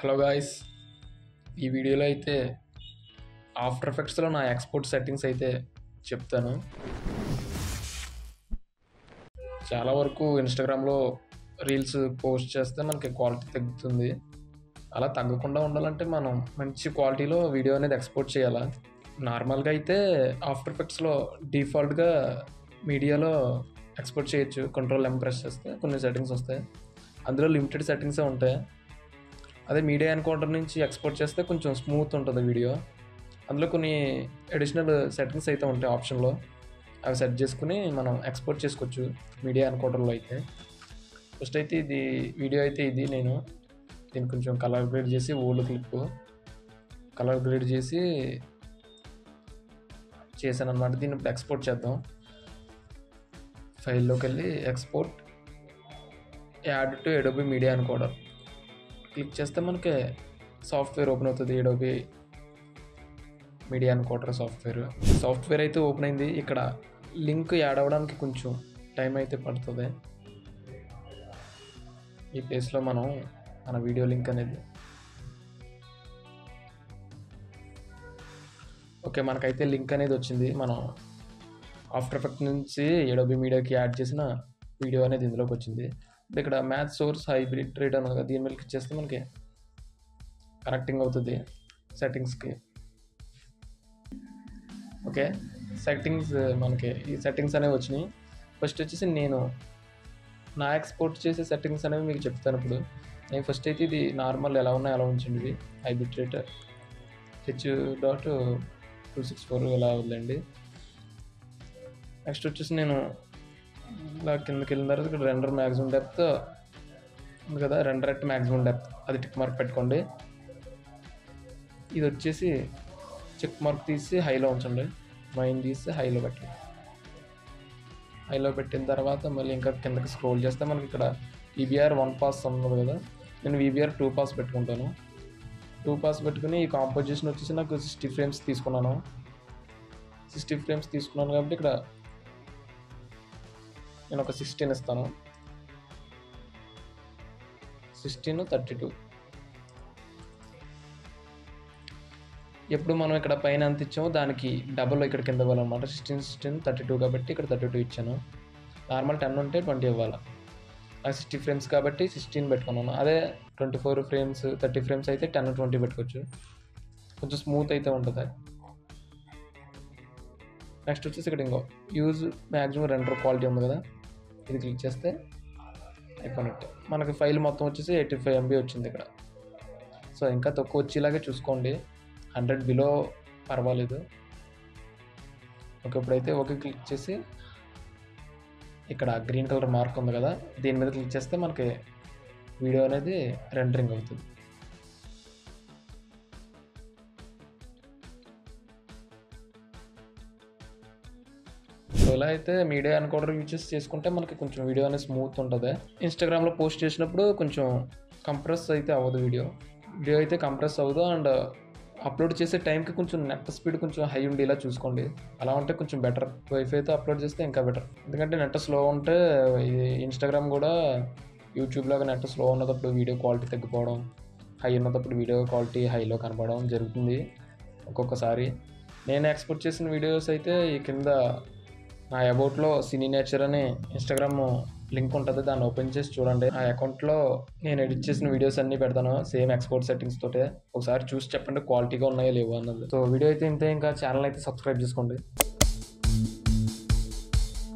Hello guys, ఈ వీడియోలో అయితే ఆఫ్టర్ ఎఫెక్ట్స్లో నా ఎక్స్పోర్ట్ సెట్టింగ్స్ అయితే చెప్తాను. చాలా వరకు ఇన్స్టాగ్రామ్లో రీల్స్ పోస్ట్ చేస్తే మనకి క్వాలిటీ తగ్గుతుంది. అలా తగ్గకుండా ఉండాలంటే మనం మంచి క్వాలిటీలో వీడియో అనేది ఎక్స్పోర్ట్ చేయాలి. నార్మల్గా అయితే ఆఫ్టర్ ఎఫెక్ట్స్లో డిఫాల్ట్గా మీడియాలో ఎక్స్పోర్ట్ చేయొచ్చు. కంట్రోల్ ఎం ప్రెస్ చేస్తే కొన్ని సెట్టింగ్స్ వస్తాయి. అందులో లిమిటెడ్ సెట్టింగ్సే ఉంటాయి. అదే మీడియా ఎన్కోడర్ నుంచి ఎక్స్పోర్ట్ చేస్తే కొంచెం స్మూత్ ఉంటుంది వీడియో. అందులో కొన్ని అడిషనల్ సెట్టింగ్స్ అయితే ఉంటాయి ఆప్షన్లో. అవి సెట్ చేసుకుని మనం ఎక్స్పోర్ట్ చేసుకోవచ్చు మీడియా ఎన్కోడర్లో అయితే. ఫస్ట్ అయితే ఇది వీడియో అయితే ఇది నేను దీన్ని కొంచెం కలర్ గ్రేడ్ చేసి ఓల్డ్ క్లిప్ కలర్ గ్రేడ్ చేసి చేశాను అనమాట. దీన్ని ఇప్పుడు ఎక్స్పోర్ట్ చేద్దాం. ఫైల్లోకి వెళ్ళి export add to Adobe media encoder click చేస్తే మనకి సాఫ్ట్వేర్ ఓపెన్ అవుతుంది. అడోబీ మీడియా ఎన్కోడర్ సాఫ్ట్వేర్ అయితే ఓపెన్ అయింది. ఇక్కడ లింక్ యాడ్ అవ్వడానికి కొంచెం టైం అయితే పడుతుంది. ఈ ప్లేస్లో మనం మన వీడియో లింక్ అనేది ఓకే, మనకైతే లింక్ అనేది వచ్చింది. మనం ఆఫ్టర్ ఎఫెక్ట్ నుంచి అడోబీ మీడియాకి యాడ్ చేసిన వీడియో అనేది ఇందులోకి వచ్చింది. ఇక్కడ మ్యాథ్ సోర్స్ హైబ్రిడ్ రేట్ అన్నది కదా, దీని మీద క్లిక్ చేస్తే మనకి కనెక్టింగ్ అవుతుంది సెట్టింగ్స్కి. ఓకే, సెట్టింగ్స్ మనకి ఈ సెట్టింగ్స్ అనేవి వచ్చినాయి. ఫస్ట్ వచ్చేసి నేను నా ఎక్స్పోర్ట్ చేసే సెట్టింగ్స్ అనేవి మీకు చెప్తాను. ఇప్పుడు నేను ఫస్ట్ అయితే ఇది నార్మల్ ఎలా ఉన్నాయో అలా ఉంచండి. ఇది హైబ్రిడ్ రేట్ H.264 ఇలా వదిలేండి. నెక్స్ట్ వచ్చేసి నేను ఇలా కిందకి వెళ్ళిన తర్వాత ఇక్కడ రెండర్ మ్యాక్సిమం డెప్త్ ఉంది కదా, రెండర్ ఎట్ మ్యాక్సిమం డెప్త్ అది టిక్ మార్క్ పెట్టుకోండి. ఇది వచ్చేసి చెక్ మార్క్ తీసి హైలో ఉంచండి. మైన్ తీసి హైలో పెట్టండి. హైలో పెట్టిన తర్వాత మళ్ళీ ఇంకా కిందకి స్క్రోల్ చేస్తే మనకి ఇక్కడ VBR 1 పాస్ ఉన్నది కదా, నేను VBR 2 పాస్ పెట్టుకుంటాను. 2 పాస్ పెట్టుకుని ఈ కాంపోజిషన్ వచ్చేసి నాకు 60 ఫ్రేమ్స్ తీసుకున్నాను. 60 ఫ్రేమ్స్ తీసుకున్నాను కాబట్టి ఇక్కడ నేను ఒక 16 ఇస్తాను. 16, 32. ఎప్పుడు మనం ఇక్కడ పైన ఎంత ఇచ్చామో దానికి డబుల్ ఇక్కడ కింద ఇవ్వాలన్నమాట. 16, 32 కాబట్టి ఇక్కడ 32 ఇచ్చాను. నార్మల్ 10 ఉంటే 20 ఇవ్వాలి. నాకు 60 ఫ్రేమ్స్ కాబట్టి 16 పెట్టుకున్నాను. అదే 24 ఫ్రేమ్స్ 30 ఫ్రేమ్స్ అయితే 10, 20 పెట్టుకోవచ్చు. కొంచెం స్మూత్ అయితే ఉంటుంది. నెక్స్ట్ వచ్చేసి ఇక్కడ ఇంకో యూజ్ మ్యాక్సిమం రెండర్ క్వాలిటీ ఉంది కదా, ఇది క్లిక్ చేస్తే అయిపోయినట్టు. మనకి ఫైల్ మొత్తం వచ్చేసి 85 MB వచ్చింది ఇక్కడ. సో ఇంకా తక్కువ వచ్చేలాగే చూసుకోండి, 100 బిలో పర్వాలేదు. ఓకే, ఇప్పుడైతే ఓకే క్లిక్ చేసి ఇక్కడ గ్రీన్ కలర్ మార్క్ ఉంది కదా, దీని మీద క్లిక్ చేస్తే మనకి వీడియో అనేది రెండరింగ్ అవుతుంది. సో ఇలా అయితే మీడియా ఎన్కోడర్ యూజ్ చేసుకుంటే మనకి కొంచెం వీడియో అనేది స్మూత్ ఉంటుంది. ఇన్స్టాగ్రామ్లో పోస్ట్ చేసినప్పుడు కొంచెం కంప్రెస్ అయితే అవ్వదు వీడియో అయితే కంప్రెస్ అవ్వదు. అండ్ అప్లోడ్ చేసే టైంకి కొంచెం నెట్ స్పీడ్ కొంచెం హై ఉండేలా చూసుకోండి. అలా ఉంటే కొంచెం బెటర్. వైఫైతో అప్లోడ్ చేస్తే ఇంకా బెటర్. ఎందుకంటే నెట్ స్లో ఉంటే ఇది ఇన్స్టాగ్రామ్ కూడా యూట్యూబ్ లాగా నెట్ స్లో ఉన్నప్పుడు వీడియో క్వాలిటీ తగ్గిపోవడం, హై ఉన్నప్పుడు వీడియో క్వాలిటీ హైలో కనపడడం జరుగుతుంది ఒక్కొక్కసారి. నేను ఎక్స్పోర్ట్ చేసిన వీడియోస్ అయితే ఈ కింద నా అబౌట్లో సినీ నేచర్ అని ఇన్స్టాగ్రామ్ లింక్ ఉంటుంది, దాన్ని ఓపెన్ చేసి చూడండి. ఆ అకౌంట్లో నేను ఎడిట్ చేసిన వీడియోస్ అన్నీ పెడతాను సేమ్ ఎక్స్పోర్ట్ సెట్టింగ్స్ తోటే. ఒకసారి చూసి చెప్పండి క్వాలిటీగా ఉన్నాయో లేవో అన్నది. సో వీడియో అయితే ఇంతే. ఇంకా ఛానల్ అయితే సబ్స్క్రైబ్ చేసుకోండి.